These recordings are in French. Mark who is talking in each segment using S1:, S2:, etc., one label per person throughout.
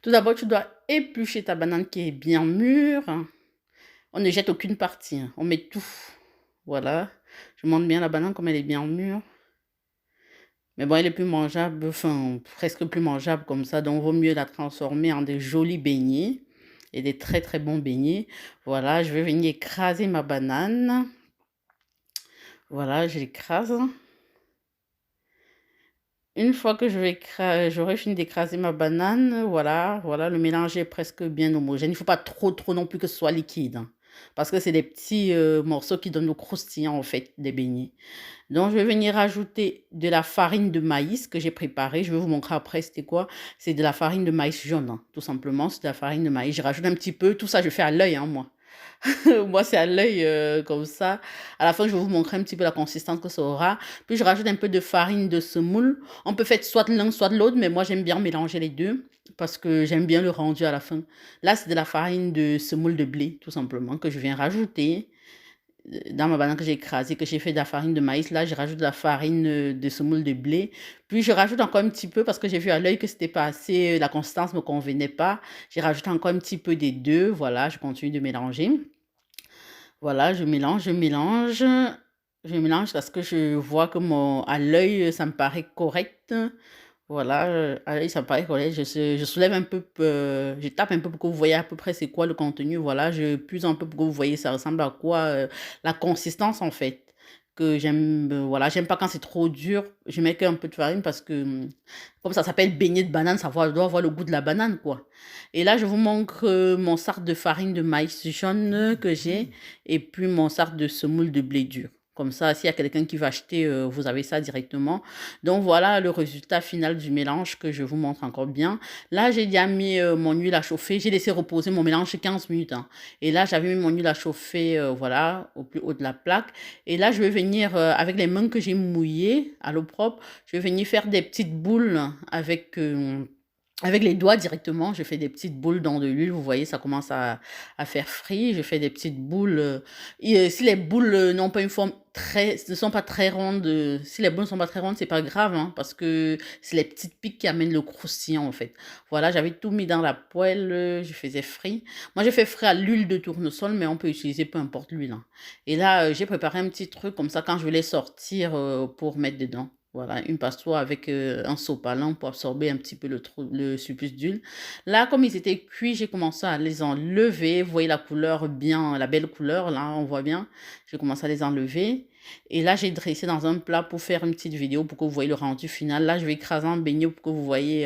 S1: Tout d'abord, tu dois éplucher ta banane qui est bien mûre. On ne jette aucune partie, hein. On met tout. Voilà. Je montre bien la banane comme elle est bien mûre. Mais bon, elle est plus mangeable, enfin, presque plus mangeable comme ça. Donc, vaut mieux la transformer en des jolis beignets et des très très bons beignets. Voilà, je vais venir écraser ma banane. Voilà, j'écrase. Une fois que j'aurai fini d'écraser ma banane, voilà, le mélange est presque bien homogène. Il ne faut pas trop non plus que ce soit liquide, hein, parce que c'est des petits morceaux qui donnent le croustillant, en fait, des beignets. Donc, je vais venir ajouter de la farine de maïs que j'ai préparée. Je vais vous montrer après c'était quoi. C'est de la farine de maïs jaune, hein, tout simplement. C'est de la farine de maïs. Je rajoute un petit peu. Tout ça, je fais à l'œil, hein, moi. Moi, c'est à l'œil comme ça. À la fin, je vais vous montrer un petit peu la consistance que ça aura. Puis, je rajoute un peu de farine de semoule. On peut faire soit l'un, soit l'autre, mais moi, j'aime bien mélanger les deux parce que j'aime bien le rendu à la fin. Là, c'est de la farine de semoule de blé, tout simplement, que je viens rajouter dans ma banane que j'ai écrasée, que j'ai fait de la farine de maïs. Là, je rajoute de la farine de semoule de blé. Puis, je rajoute encore un petit peu parce que j'ai vu à l'œil que c'était pas assez, la consistance ne me convenait pas. J'ai rajouté encore un petit peu des deux. Voilà, je continue de mélanger. Voilà, je mélange parce que je vois que à l'œil, ça me paraît correct. Voilà, à l'œil, ça me paraît correct. Je soulève un peu, je tape un peu pour que vous voyez à peu près c'est quoi le contenu. Voilà, je puise un peu pour que vous voyez ça ressemble à quoi, la consistance en fait. Que j'aime, voilà, j'aime pas quand c'est trop dur. Je mets qu'un peu de farine parce que, comme ça s'appelle beignet de banane, doit avoir le goût de la banane, quoi. Et là, je vous montre mon sac de farine de maïs jaune que j'ai et puis mon sac de semoule de blé dur. Comme ça, s'il y a quelqu'un qui va acheter, vous avez ça directement. Donc voilà le résultat final du mélange que je vous montre encore bien. Là, j'ai déjà mis mon huile à chauffer. J'ai laissé reposer mon mélange 15 minutes, hein. Et là, j'avais mis mon huile à chauffer, voilà, au plus haut de la plaque. Et là, je vais venir, avec les mains que j'ai mouillées à l'eau propre, je vais venir faire des petites boules avec les doigts directement. Je fais des petites boules dans de l'huile. Vous voyez, ça commence à faire frit. Je fais des petites boules. Si les boules n'ont pas une forme ne sont pas très rondes, si les boules ne sont pas très rondes, c'est pas grave, hein, parce que c'est les petites piques qui amènent le croustillant, en fait. Voilà, j'avais tout mis dans la poêle. Je faisais frit. Moi, j'ai fait frit à l'huile de tournesol, mais on peut utiliser peu importe l'huile, hein. Et là, j'ai préparé un petit truc comme ça quand je vais les sortir pour mettre dedans. Voilà, une passoire avec un sopalin pour absorber un petit peu le surplus d'huile. Là, comme ils étaient cuits, j'ai commencé à les enlever. Vous voyez la couleur bien, la belle couleur, là, on voit bien. J'ai commencé à les enlever. Et là, j'ai dressé dans un plat pour faire une petite vidéo pour que vous voyez le rendu final. Là, je vais écraser un beignet pour que vous voyez.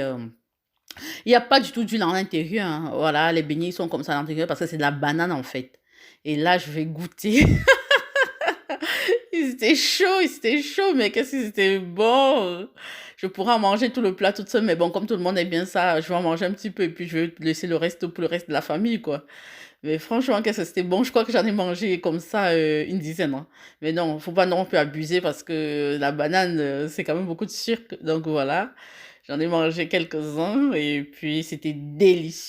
S1: Il n'y a pas du tout d'huile à l'intérieur, hein. Voilà, les beignets ils sont comme ça à l'intérieur parce que c'est de la banane en fait. Et là, je vais goûter. C'était chaud, mais qu'est-ce que c'était bon. Je pourrais en manger tout le plat toute seule, mais bon, comme tout le monde aime bien ça, je vais en manger un petit peu et puis je vais laisser le reste pour le reste de la famille, quoi. Mais franchement, qu'est-ce que c'était bon. Je crois que j'en ai mangé comme ça une dizaine, hein. Mais non, faut pas non plus abuser parce que la banane, c'est quand même beaucoup de sucre. Donc voilà, j'en ai mangé quelques-uns et puis c'était délicieux.